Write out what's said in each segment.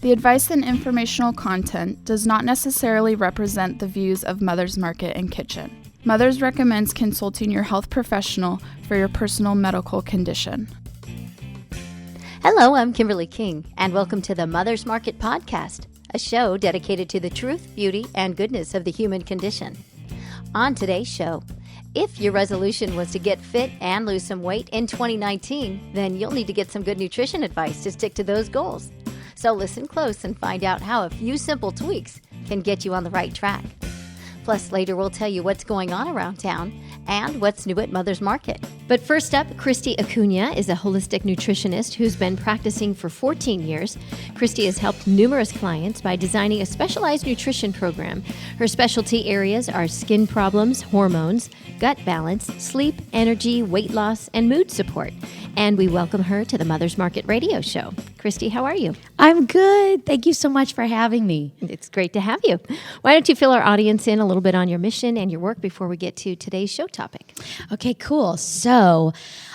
The advice and informational content does not necessarily represent the views of Mother's Market and Kitchen. Mother's recommends consulting your health professional for your personal medical condition. Hello, I'm Kimberly King, and welcome to the Mother's Market Podcast, a show dedicated to the truth, beauty, and goodness of the human condition. On today's show, if your resolution was to get fit and lose some weight in 2019, then you'll need to get some good nutrition advice to stick to those goals. So listen close and find out how a few simple tweaks can get you on the right track. Plus, later we'll tell you what's going on around town and what's new at Mother's Market. But first up, Christy Acuna is a holistic nutritionist who's been practicing for 14 years. Christy has helped numerous clients by designing a specialized nutrition program. Her specialty areas are skin problems, hormones, gut balance, sleep, energy, weight loss, and mood support. And we welcome her to the Mother's Market radio show. Christy, how are you? I'm good. Thank you so much for having me. It's great to have you. Why don't you fill our audience in a little bit on your mission and your work before we get to today's show topic? Okay, cool. So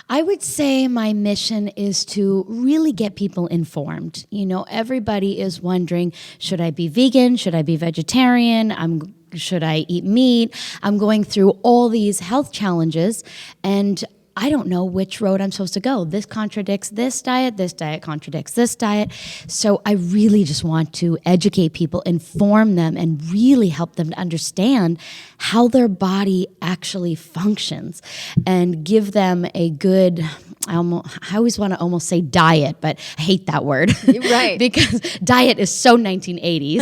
I would say my mission is to really get people informed. You know, everybody is wondering, should I be vegan? Should I be vegetarian? Should I eat meat? I'm going through all these health challenges, and I don't know which road I'm supposed to go. This contradicts this diet contradicts this diet. So I really just want to educate people, inform them, and really help them to understand how their body actually functions and give them a good, I always want to almost say diet, but I hate that word. Right. Because diet is so 1980s.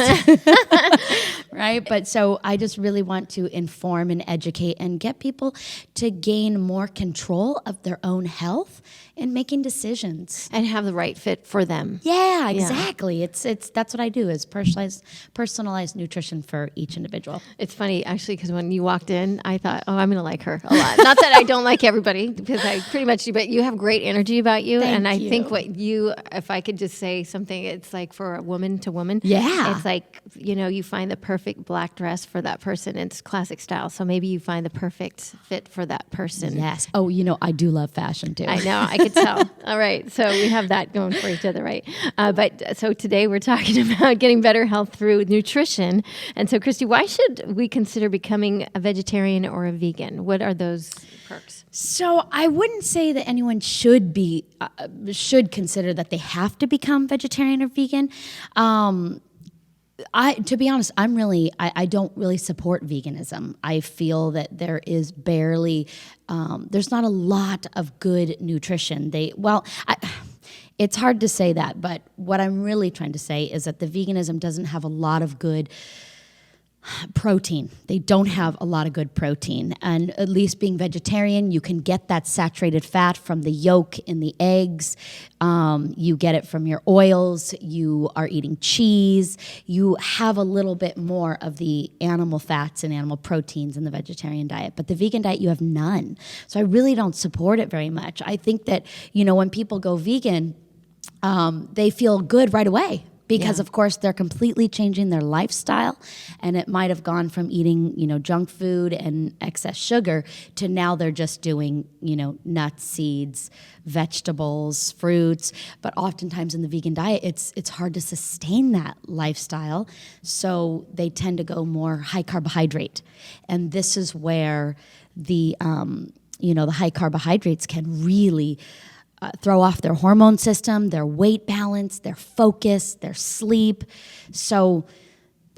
Right? But so I just really want to inform and educate and get people to gain more control of their own health and making decisions. And have the right fit for them. Yeah, exactly. It's that's what I do, is personalized nutrition for each individual. It's funny, actually, because when you walked in, I thought, oh, I'm going to like her a lot. Not that I don't like everybody, because I pretty much do, but you have great energy about you. Thank and I you. think if I could just say something, it's like for a woman to woman. Yeah. It's like, you find the perfect black dress for that person. It's classic style. So maybe you find the perfect fit for that person. Yes. Oh, I do love fashion too. I know. I could tell. All right. So we have that going for each other, right? So today we're talking about getting better health through nutrition. And so, Christy, why should we consider becoming a vegetarian or a vegan? What are those perks? So I wouldn't say that anyone should consider that they have to become vegetarian or vegan. To be honest, I don't really support veganism. I feel that there is barely, there's not a lot of good nutrition. It's hard to say that, but what I'm really trying to say is that the veganism doesn't have a lot of good protein. They don't have a lot of good protein. And at least being vegetarian, you can get that saturated fat from the yolk in the eggs. You get it from your oils. You are eating cheese. You have a little bit more of the animal fats and animal proteins in the vegetarian diet. But the vegan diet, you have none. So I really don't support it very much. I think that, when people go vegan, they feel good right away. Because, of course, they're completely changing their lifestyle, and it might have gone from eating, junk food and excess sugar to now they're just doing, nuts, seeds, vegetables, fruits. But oftentimes in the vegan diet, it's hard to sustain that lifestyle, so they tend to go more high carbohydrate. And this is where the high carbohydrates can really throw off their hormone system, their weight balance, their focus, their sleep. So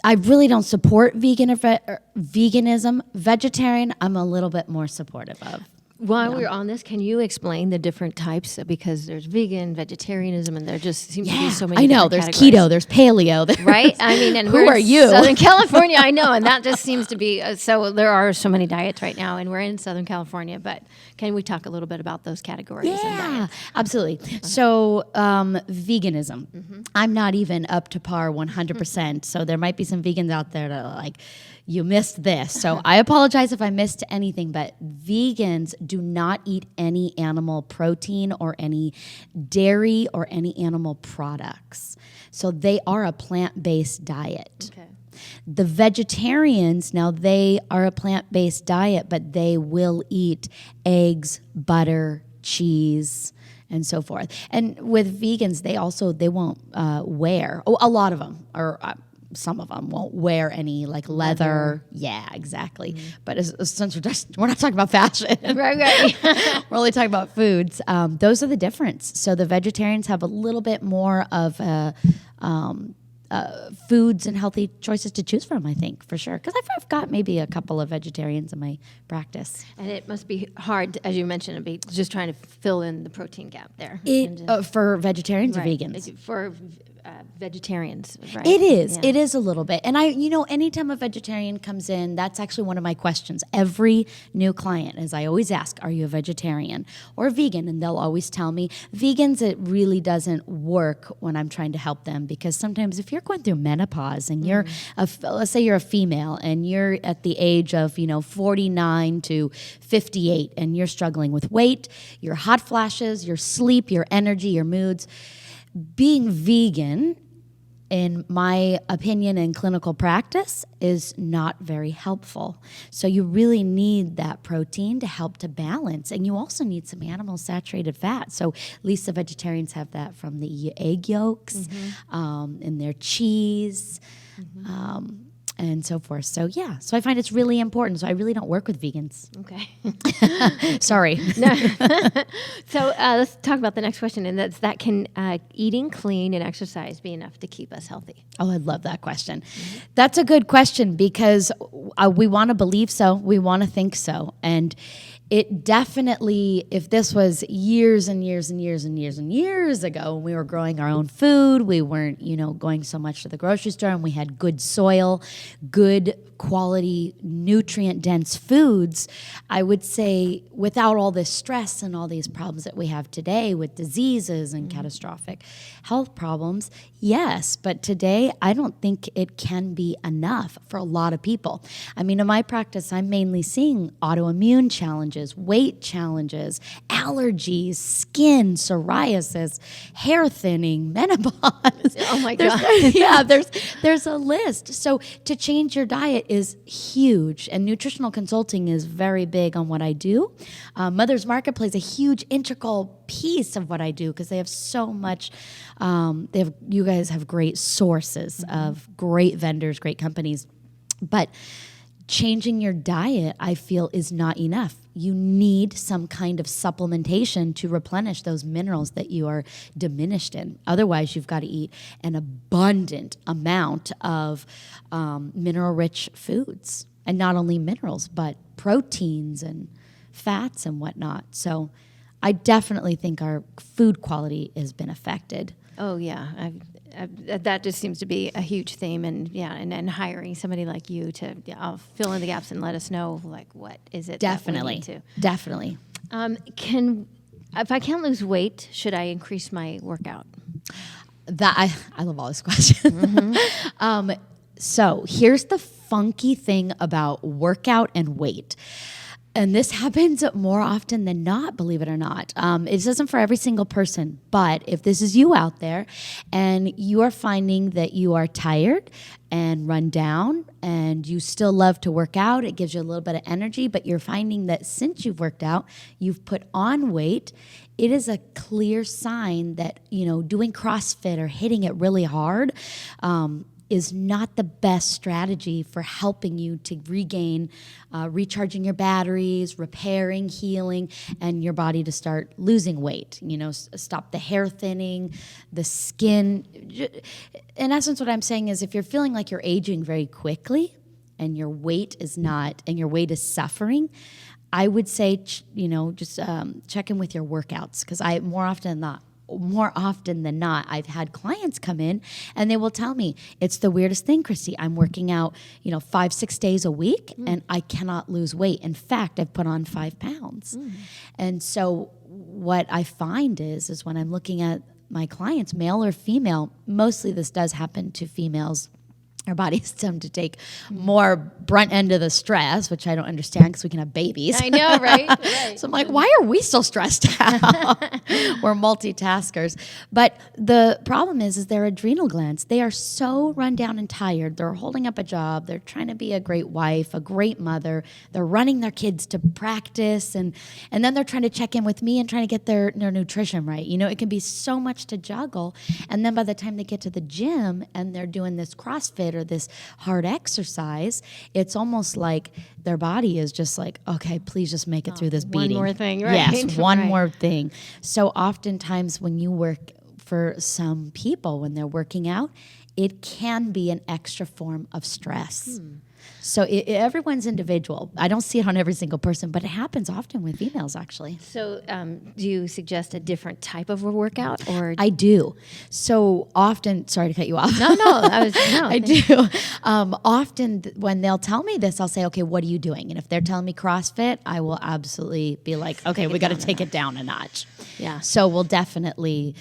I really don't support veganism. Vegetarian, I'm a little bit more supportive of. While we're on this, can you explain the different types? Because there's vegan, vegetarianism, and there just seems to be so many. I know. There's categories. Keto. There's paleo. Right? I mean, and who are you? Southern California, I know, and that just seems to be so. There are so many diets right now, and we're in Southern California. But can we talk a little bit about those categories? Yeah, and diets? absolutely. Okay. So veganism, I'm not even up to par 100%. So there might be some vegans out there that are like, you missed this. So I apologize if I missed anything, but vegans do not eat any animal protein or any dairy or any animal products. So they are a plant-based diet. Okay. The vegetarians, now they are a plant-based diet, but they will eat eggs, butter, cheese, and so forth. And with vegans, they won't wear, a lot of them, or some of them won't wear any like leather. Yeah, exactly. But since we're not talking about fashion, Right. we're only talking about foods. Those are the difference. So the vegetarians have a little bit more of foods and healthy choices to choose from, I think, for sure. Because I've got maybe a couple of vegetarians in my practice. And it must be hard, as you mentioned, to be just trying to fill in the protein gap there. For vegetarians or Right. vegans? For vegetarians, right? It is. Yeah. It is a little bit. And anytime a vegetarian comes in, that's actually one of my questions. Every new client, as I always ask, are you a vegetarian or vegan? And they'll always tell me, vegans, it really doesn't work when I'm trying to help them, because sometimes if you're going through menopause and you're, let's say you're a female and you're at the age of, 49 to 58 and you're struggling with weight, your hot flashes, your sleep, your energy, your moods, being vegan, in my opinion, in clinical practice, is not very helpful. So you really need that protein to help to balance. And you also need some animal saturated fat. So at least the vegetarians have that from the egg yolks, in their cheese, and so forth. So yeah, so I find it's really important. So I really don't work with vegans. Okay. Sorry. No. So let's talk about the next question, and that can eating clean and exercise be enough to keep us healthy? Oh, I love that question. That's a good question, because we want to believe so. We want to think so. And it definitely, if this was years and years and years and years and years ago, when we were growing our own food, we weren't, going so much to the grocery store, and we had good soil, good quality, nutrient-dense foods, I would say without all this stress and all these problems that we have today with diseases and catastrophic health problems, yes. But today, I don't think it can be enough for a lot of people. I mean, in my practice, I'm mainly seeing autoimmune challenges, weight challenges, allergies, skin, psoriasis, hair thinning, menopause. Oh my God. Yeah, there's a list. So to change your diet is huge, and nutritional consulting is very big on what I do. Mother's Market plays a huge integral piece of what I do, because they have so much. You guys have great sources of great vendors, great companies, but changing your diet, I feel, is not enough. You need some kind of supplementation to replenish those minerals that you are diminished in. Otherwise, you've got to eat an abundant amount of mineral-rich foods. And not only minerals, but proteins and fats and whatnot. So I definitely think our food quality has been affected. Oh yeah, that just seems to be a huge theme, and hiring somebody like you to fill in the gaps and let us know, like, what is it? Definitely, that we need to? definitely. If I can't lose weight, should I increase my workout? That I love all this question. So here's the funky thing about workout and weight. And this happens more often than not, believe it or not. It isn't for every single person, but if this is you out there and you are finding that you are tired and run down and you still love to work out, it gives you a little bit of energy, but you're finding that since you've worked out, you've put on weight, it is a clear sign that, doing CrossFit or hitting it really hard is not the best strategy for helping you to regain, recharging your batteries, repairing, healing, and your body to start losing weight. Stop the hair thinning, the skin. In essence, what I'm saying is, if you're feeling like you're aging very quickly and your weight is not, and your weight is suffering, I would say, just check in with your workouts, because more often than not, I've had clients come in and they will tell me, it's the weirdest thing, Christy. I'm working out, 5-6 days a week and I cannot lose weight. In fact, I've put on 5 pounds. And so what I find is when I'm looking at my clients, male or female, mostly this does happen to females, our bodies tend to take more brunt end of the stress, which I don't understand because we can have babies. I know, right? So I'm like, why are we so stressed out? We're multitaskers. But the problem is their adrenal glands. They are so run down and tired. They're holding up a job. They're trying to be a great wife, a great mother. They're running their kids to practice. And then they're trying to check in with me and trying to get their nutrition right. You know, it can be so much to juggle. And then by the time they get to the gym and they're doing this CrossFit or this hard exercise, it's almost like their body is just like, okay, please just make it through this beating. One more thing, right? Yes, one Right. more thing. So oftentimes when you work, for some people, when they're working out, it can be an extra form of stress. So everyone's individual. I don't see it on every single person, but it happens often with females, actually. So do you suggest a different type of a workout? Or I do. So often, sorry to cut you off. No, I do. Often when they'll tell me this, I'll say, okay, what are you doing? And if they're telling me CrossFit, I will absolutely be like, okay, we got to take it down a notch. Yeah. So we'll definitely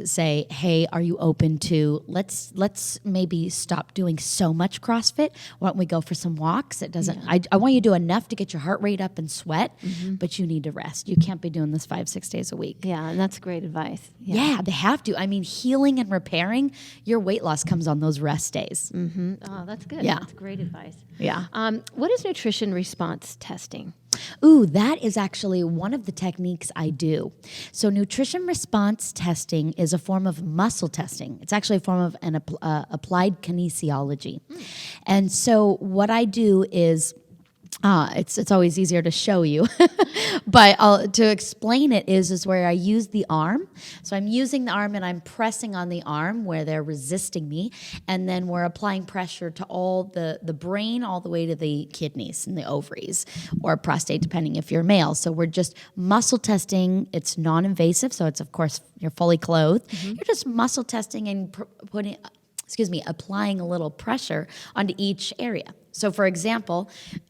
say, hey, are you open to, let's maybe stop doing so much CrossFit. Why don't we go for some walks? It doesn't, I want you to do enough to get your heart rate up and sweat, but you need to rest. You can't be doing this 5-6 days a week. Yeah, and that's great advice. Yeah, they have to. I mean, healing and repairing, your weight loss comes on those rest days. Oh, that's good. Yeah. That's great advice. Yeah. What is nutrition response testing? Ooh, that is actually one of the techniques I do. So nutrition response testing is a form of muscle testing. It's actually a form of an applied kinesiology. And so what I do is, it's always easier to show you, but to explain it is where I use the arm. So I'm using the arm and I'm pressing on the arm where they're resisting me, and then we're applying pressure to all the brain all the way to the kidneys and the ovaries or prostate, depending if you're male. So we're just muscle testing. It's non-invasive, so it's of course you're fully clothed. You're just muscle testing and applying a little pressure onto each area. So for example,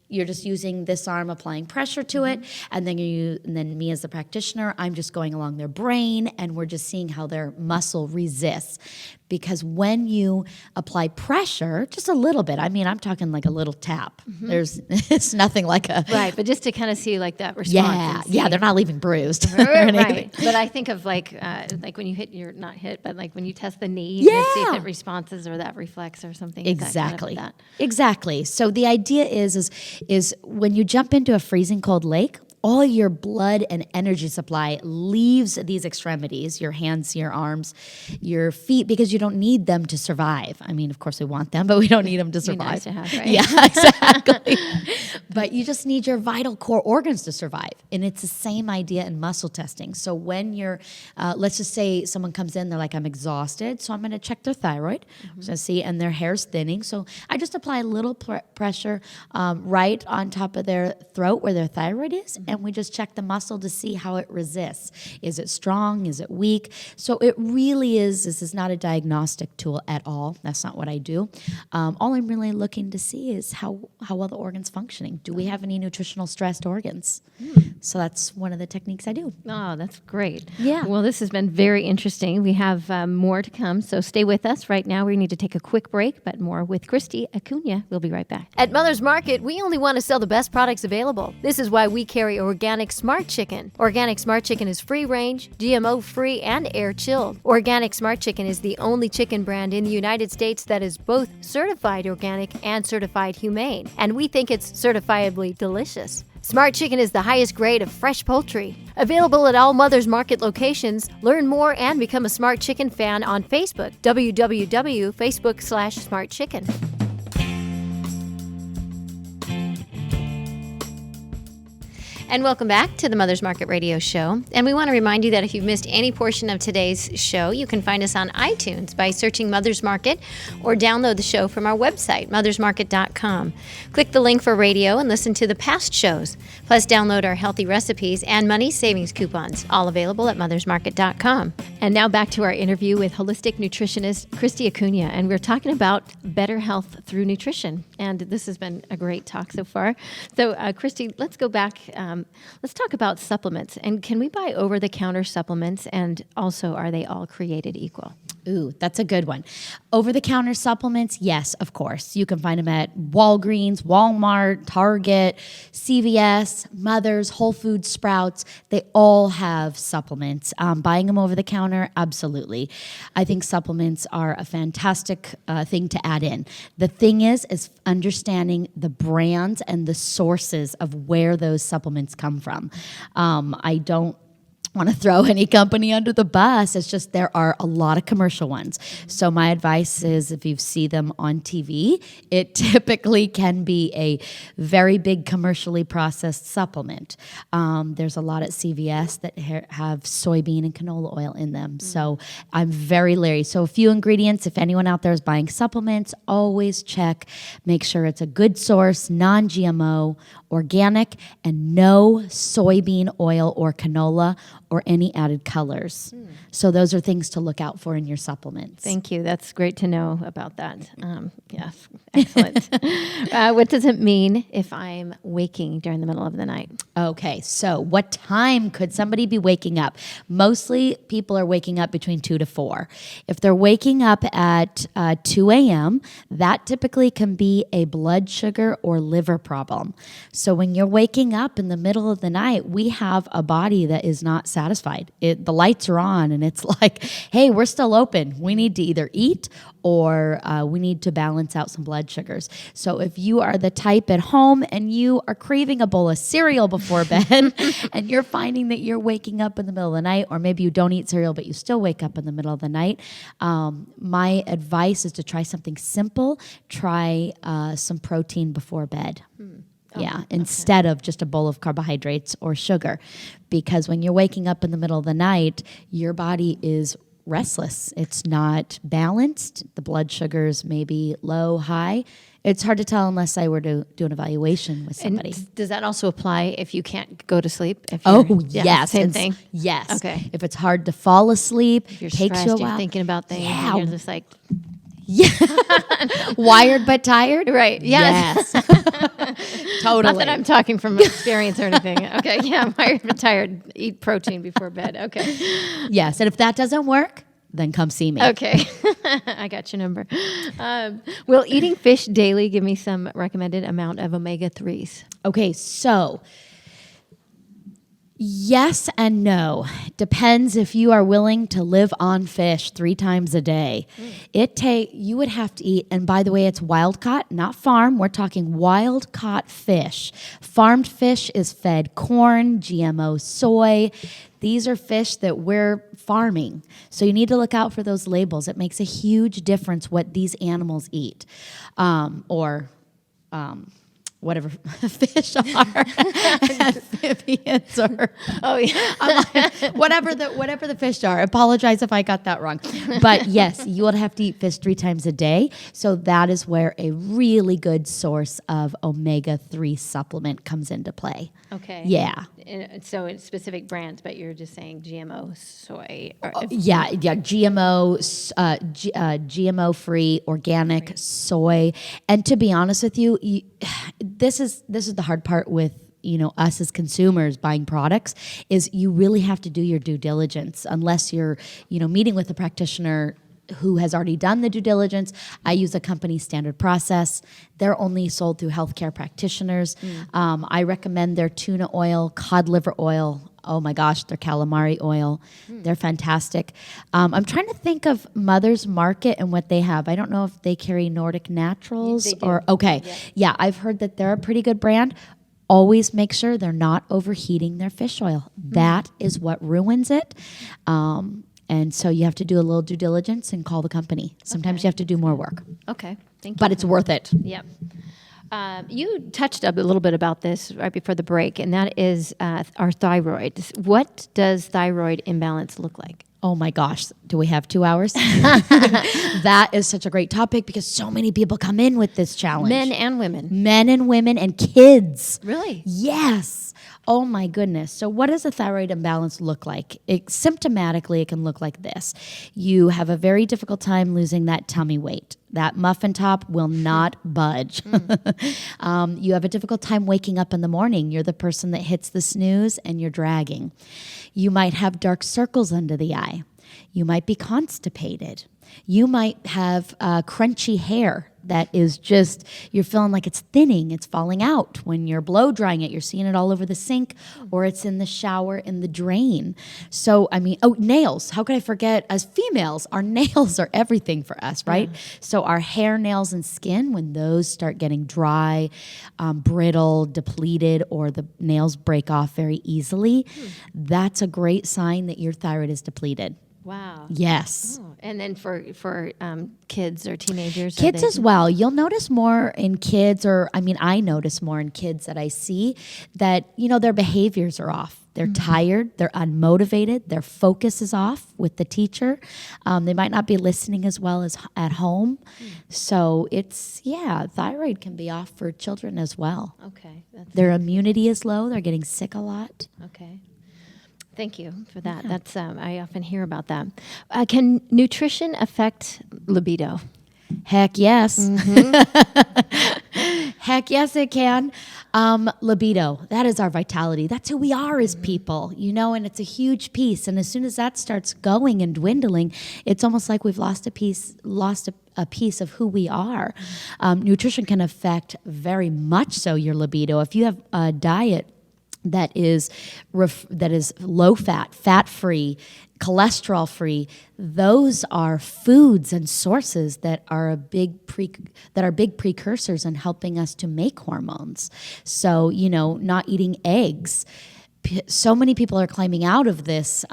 you're just using this arm, applying pressure to it, and then me as the practitioner, I'm just going along their brain, and we're just seeing how their muscle resists. Because when you apply pressure, just a little bit, I mean, I'm talking like a little tap. It's nothing like a... Right, but just to kind of see like that response. Yeah, they're not leaving bruised. Right, but I think of like when you hit, you're not hit, but like when you test the knee, you see if it responses or that reflex or something. Exactly. Kind of Exactly. So the idea is when you jump into a freezing cold lake, all your blood and energy supply leaves these extremities, your hands, your arms, your feet, because you don't need them to survive. I mean, of course we want them, but we don't need them to survive. Nice to have, right? Yeah, exactly. But you just need your vital core organs to survive. And it's the same idea in muscle testing. So when you're, let's just say someone comes in, they're like, I'm exhausted, so I'm going to check their thyroid. So see, and their hair's thinning. So I just apply a little pressure right on top of their throat where their thyroid is, and we just check the muscle to see how it resists. Is it strong? Is it weak? So it really is, this is not a diagnostic tool at all. That's not what I do. All I'm really looking to see is how well the organ's functioning. Do we have any nutritional stressed organs? So that's one of the techniques I do. Oh, that's great. Yeah. Well, this has been very interesting. We have more to come, so stay with us. Right now, we need to take a quick break, but more with Christy Acuna. We'll be right back. At Mother's Market, we only want to sell the best products available. This is why we carry Organic Smart Chicken. Organic Smart Chicken is free range, GMO free, and air chilled. Organic Smart Chicken is the only chicken brand in the United States that is both certified organic and certified humane, and we think it's certifiably delicious. Smart Chicken is the highest grade of fresh poultry. Available at all Mother's Market locations. Learn more and become a Smart Chicken fan on Facebook. www.facebook.com/smartchicken. And welcome back to the Mother's Market Radio Show. And we want to remind you that if you've missed any portion of today's show, you can find us on iTunes by searching Mother's Market or download the show from our website, mothersmarket.com. Click the link for radio and listen to the past shows. Plus, download our healthy recipes and money savings coupons, all available at mothersmarket.com. And now back to our interview with holistic nutritionist Christy Acuna. And we're talking about better health through nutrition. And this has been a great talk so far. So, Christy, let's go back. Let's talk about supplements. And can we buy over-the-counter supplements? And also, are they all created equal? Ooh, that's a good one. Over-the-counter supplements, yes, of course. You can find them at Walgreens, Walmart, Target, CVS, Mother's, Whole Foods, Sprouts. They all have supplements. Buying them over the counter, absolutely. I think supplements are a fantastic thing to add in. The thing is understanding the brands and the sources of where those supplements come from. I don't want to throw any company under the bus. It's just there are a lot of commercial ones. So my advice is if you see them on TV, it typically can be a very big commercially processed supplement. There's a lot at CVS that have soybean and canola oil in them. So I'm very leery. So a few ingredients, if anyone out there is buying supplements, always check, make sure it's a good source, non-GMO, organic, and no soybean oil or canola or any added colors. So those are things to look out for in your supplements. Thank you. That's great to know about that. Yes, excellent. What does it mean if I'm waking during the middle of the night? Okay, so what time could somebody be waking up? Mostly people are waking up between 2 to 4. If they're waking up at 2 a.m., that typically can be a blood sugar or liver problem. So when you're waking up in the middle of the night, we have a body that is not satisfied. The lights are on and it's like, hey, we're still open. We need to either eat or we need to balance out some blood sugars. So if you are the type at home and you are craving a bowl of cereal before bed and you're finding that you're waking up in the middle of the night, or maybe you don't eat cereal but you still wake up in the middle of the night, my advice is to try something simple. Try some protein before bed. Instead of just a bowl of carbohydrates or sugar. Because when you're waking up in the middle of the night, your body is restless. It's not balanced. The blood sugars may be low, high. It's hard to tell unless I were to do an evaluation with somebody. And does that also apply if you can't go to sleep? Yes. Same thing? Yes. Okay. If it's hard to fall asleep, If you're takes stressed, you a while. you're thinking about things, and you're just like... Wired but tired? Right. Yes. Totally. Not that I'm talking from experience or anything. Okay. Yeah. I'm wired but tired. Eat protein before bed. Okay. Yes. And if that doesn't work, then come see me. Okay. I got your number. Will eating fish daily give me some recommended amount of omega-3s? Okay. So yes and no. Depends if you are willing to live on fish 3 times a day. You would have to eat, and by the way, it's wild caught, not farm. We're talking wild caught fish. Farmed fish is fed corn, GMO soy. These are fish that we're farming. So you need to look out for those labels. It makes a huge difference what these animals eat. Whatever fish are, amphibians or whatever the fish are. I apologize if I got that wrong. But yes, you would have to eat fish 3 times a day. So that is where a really good source of omega-3 supplement comes into play. Okay. Yeah. So it's specific brands, but you're just saying GMO soy. GMO-free, organic soy. And to be honest with you, this is the hard part with us as consumers buying products is you really have to do your due diligence unless you're meeting with a practitioner who has already done the due diligence. I use a company standard process. They're only sold through healthcare practitioners. I recommend their tuna oil, cod liver oil. Oh my gosh, their calamari oil. They're fantastic. I'm trying to think of Mother's Market and what they have. I don't know if they carry Nordic Naturals okay. Yeah, I've heard that they're a pretty good brand. Always make sure they're not overheating their fish oil. That is what ruins it. And so you have to do a little due diligence and call the company. Sometimes you have to do more work. Okay, thank you. But it's worth it. Yep. You touched up a little bit about this right before the break, and that is our thyroid. What does thyroid imbalance look like? Oh my gosh, do we have 2 hours? That is such a great topic because so many people come in with this challenge. Men and women. Men and women and kids. Really? Yes. Oh my goodness. So what does a thyroid imbalance look like? Symptomatically, it can look like this. You have a very difficult time losing that tummy weight. That muffin top will not budge. You have a difficult time waking up in the morning. You're the person that hits the snooze and you're dragging. You might have dark circles under the eye. You might be constipated. You might have crunchy hair that is just, you're feeling like it's thinning, it's falling out. When you're blow drying it, you're seeing it all over the sink, or it's in the shower, in the drain. So, I mean, nails. How could I forget? As females, our nails are everything for us, right? Yeah. So our hair, nails, and skin, when those start getting dry, brittle, depleted, or the nails break off very easily, that's a great sign that your thyroid is depleted. Wow. Yes. Oh. And then for kids or teenagers? Kids as well. You'll notice more in kids, I notice more in kids that I see that, their behaviors are off. They're tired, they're unmotivated, their focus is off with the teacher. They might not be listening as well as at home. So thyroid can be off for children as well. Okay. Their immunity is low, they're getting sick a lot. Okay. Thank you for that. Yeah. That's I often hear about that. Can nutrition affect libido? Heck yes. Mm-hmm. Heck yes, it can. Libido, that is our vitality. That's who we are as people, and it's a huge piece. And as soon as that starts going and dwindling, it's almost like we've lost a piece of who we are. Nutrition can affect very much so your libido. If you have a diet that is low fat, fat-free, cholesterol-free, those are foods and sources that are big precursors in helping us to make hormones. So, not eating eggs. So many people are climbing out of this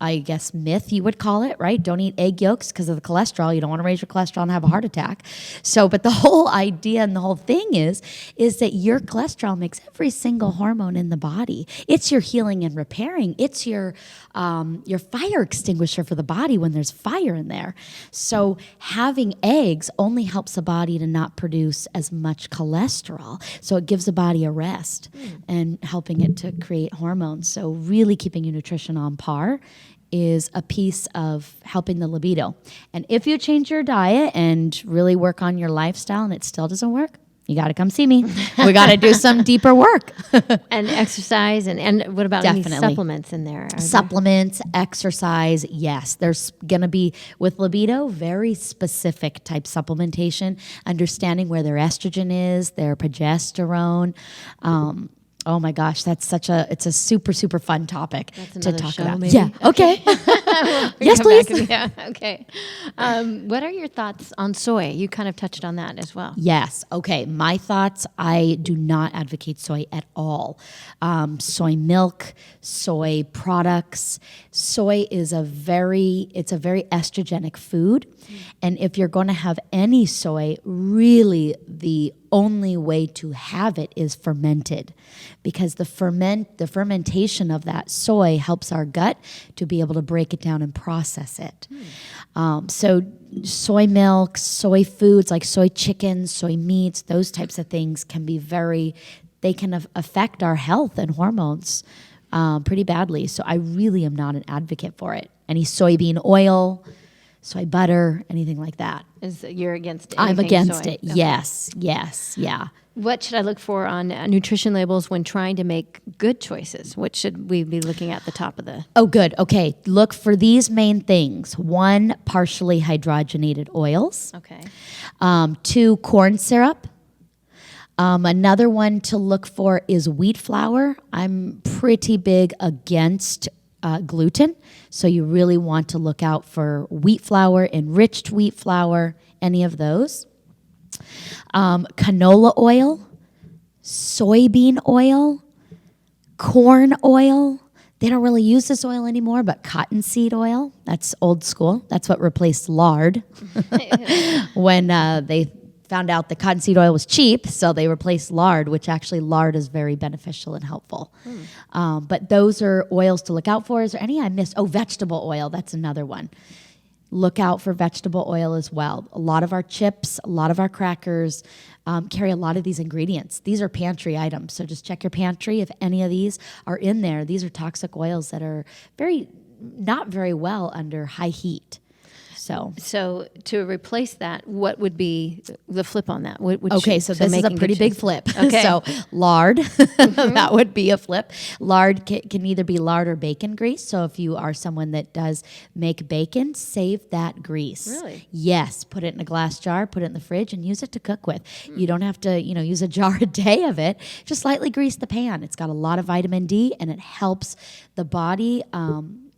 I guess myth you would call it, right? Don't eat egg yolks because of the cholesterol. You don't want to raise your cholesterol and have a heart attack. So, but the whole idea and the whole thing is that your cholesterol makes every single hormone in the body. It's your healing and repairing. It's your fire extinguisher for the body when there's fire in there. So having eggs only helps the body to not produce as much cholesterol. So it gives the body a rest and helping it to create hormones. So really keeping your nutrition on par is a piece of helping the libido. And if you change your diet and really work on your lifestyle and it still doesn't work, you got to come see me. We got to do some deeper work. And exercise, and what about any supplements in there? Supplements, exercise, yes. There's going to be, with libido, very specific type supplementation, understanding where their estrogen is, their progesterone. Oh my gosh, it's a super, super fun topic to talk about. Maybe. Yeah, okay. Yes, please. Yeah, okay. What are your thoughts on soy? You kind of touched on that as well. Yes, okay. My thoughts, I do not advocate soy at all. Soy milk, soy products. Soy is a very estrogenic food. And if you're going to have any soy, really the only way to have it is fermented, because the fermentation of that soy helps our gut to be able to break it down and process it. So soy milk, soy foods like soy chicken, soy meats, those types of things can be they can affect our health and hormones pretty badly. So I really am not an advocate for it. Any soybean oil, soy butter, anything like that. You're against it? I'm against it. Okay. Yes, yeah. What should I look for on nutrition labels when trying to make good choices? What should we be looking at the top of the... Oh, good. Okay. Look for these main things. 1, partially hydrogenated oils. Okay. 2, corn syrup. Another one to look for is wheat flour. I'm pretty big against gluten, so you really want to look out for wheat flour, enriched wheat flour, any of those. Canola oil, soybean oil, corn oil. They don't really use this oil anymore, but cottonseed oil, that's old school. That's what replaced lard when they found out that cottonseed oil was cheap, so they replaced lard, which actually lard is very beneficial and helpful. But those are oils to look out for. Is there any I missed? Oh, vegetable oil, that's another one. Look out for vegetable oil as well. A lot of our chips, a lot of our crackers carry a lot of these ingredients. These are pantry items, so just check your pantry. If any of these are in there, these are toxic oils that are not very well under high heat. So to replace that, what would be the flip on that? What would okay, so this is a pretty big flip. Okay. So lard, that would be a flip. Lard can either be lard or bacon grease. So if you are someone that does make bacon, save that grease. Really? Yes. Put it in a glass jar, put it in the fridge, and use it to cook with. You don't have to, use a jar a day of it. Just lightly grease the pan. It's got a lot of vitamin D, and it helps the body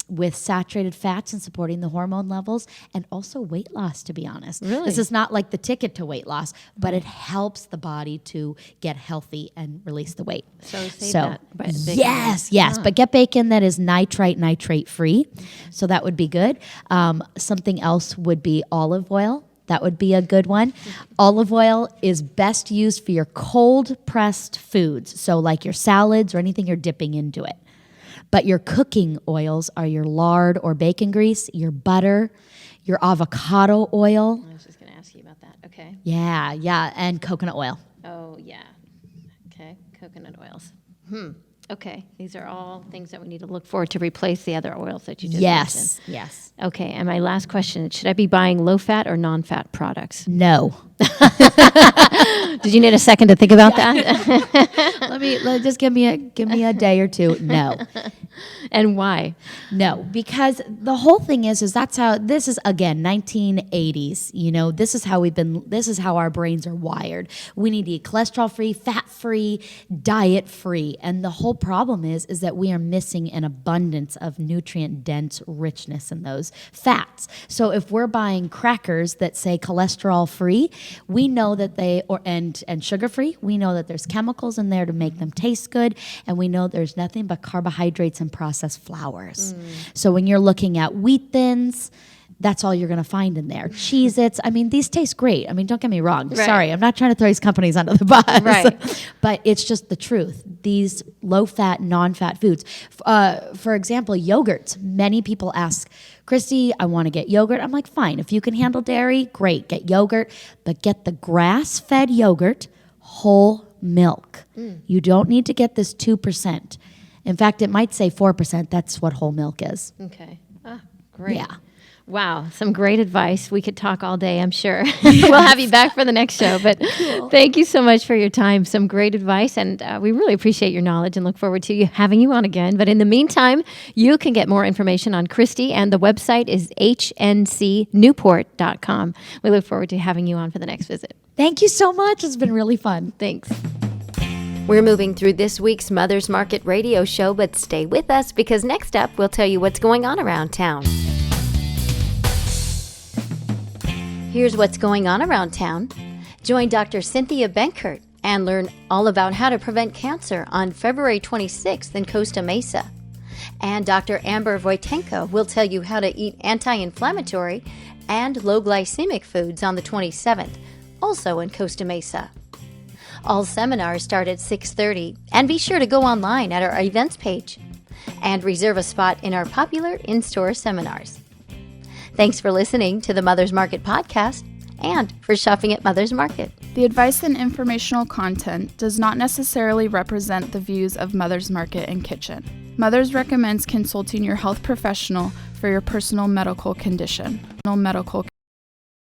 with saturated fats and supporting the hormone levels, and also weight loss, to be honest. Really? This is not like the ticket to weight loss, but it helps the body to get healthy and release the weight. So save that. Yes. But get bacon that is nitrate free. So that would be good. Something else would be olive oil. That would be a good one. Olive oil is best used for your cold pressed foods. So like your salads or anything you're dipping into it. But your cooking oils are your lard or bacon grease, your butter, your avocado oil. I was just going to ask you about that. Okay. Yeah, and coconut oil. Oh, yeah. Okay, coconut oils. Okay, these are all things that we need to look for to replace the other oils that you just mentioned. Yes. Okay, and my last question, should I be buying low-fat or non-fat products? No. Did you need a second to think about that? Just give me a day or two. No. And why? No, because the whole thing is that's how, this is again 1980s, this is how our brains are wired. We need to eat cholesterol free, fat free, diet free. And the whole problem is that we are missing an abundance of nutrient dense richness in those fats. So if we're buying crackers that say cholesterol free, we know that and sugar free, we know that there's chemicals in there to make them taste good, and we know there's nothing but carbohydrates and processed flours. So when you're looking at wheat thins, that's all you're going to find in there. Cheez-Its, these taste great. Don't get me wrong. Right. Sorry, I'm not trying to throw these companies under the bus. Right. But it's just the truth. These low-fat, non-fat foods. For example, yogurts. Many people ask, Christy, I want to get yogurt. I'm like, fine. If you can handle dairy, great. Get yogurt. But get the grass-fed yogurt, whole milk. You don't need to get this 2%. In fact, it might say 4%. That's what whole milk is. Okay. Great. Yeah. Wow, some great advice. We could talk all day, I'm sure. We'll have you back for the next show. But Thank you so much for your time. Some great advice, and we really appreciate your knowledge and look forward to having you on again. But in the meantime, you can get more information on Christy, and the website is hncnewport.com. We look forward to having you on for the next visit. Thank you so much. It's been really fun. Thanks. We're moving through this week's Mother's Market radio show, but stay with us because next up, we'll tell you what's going on around town. Here's what's going on around town. Join Dr. Cynthia Benkert and learn all about how to prevent cancer on February 26th in Costa Mesa. And Dr. Amber Wojtenko will tell you how to eat anti-inflammatory and low glycemic foods on the 27th, also in Costa Mesa. All seminars start at 6:30, and be sure to go online at our events page and reserve a spot in our popular in-store seminars. Thanks for listening to the Mother's Market podcast and for shopping at Mother's Market. The advice and informational content does not necessarily represent the views of Mother's Market and Kitchen. Mother's recommends consulting your health professional for your personal medical condition.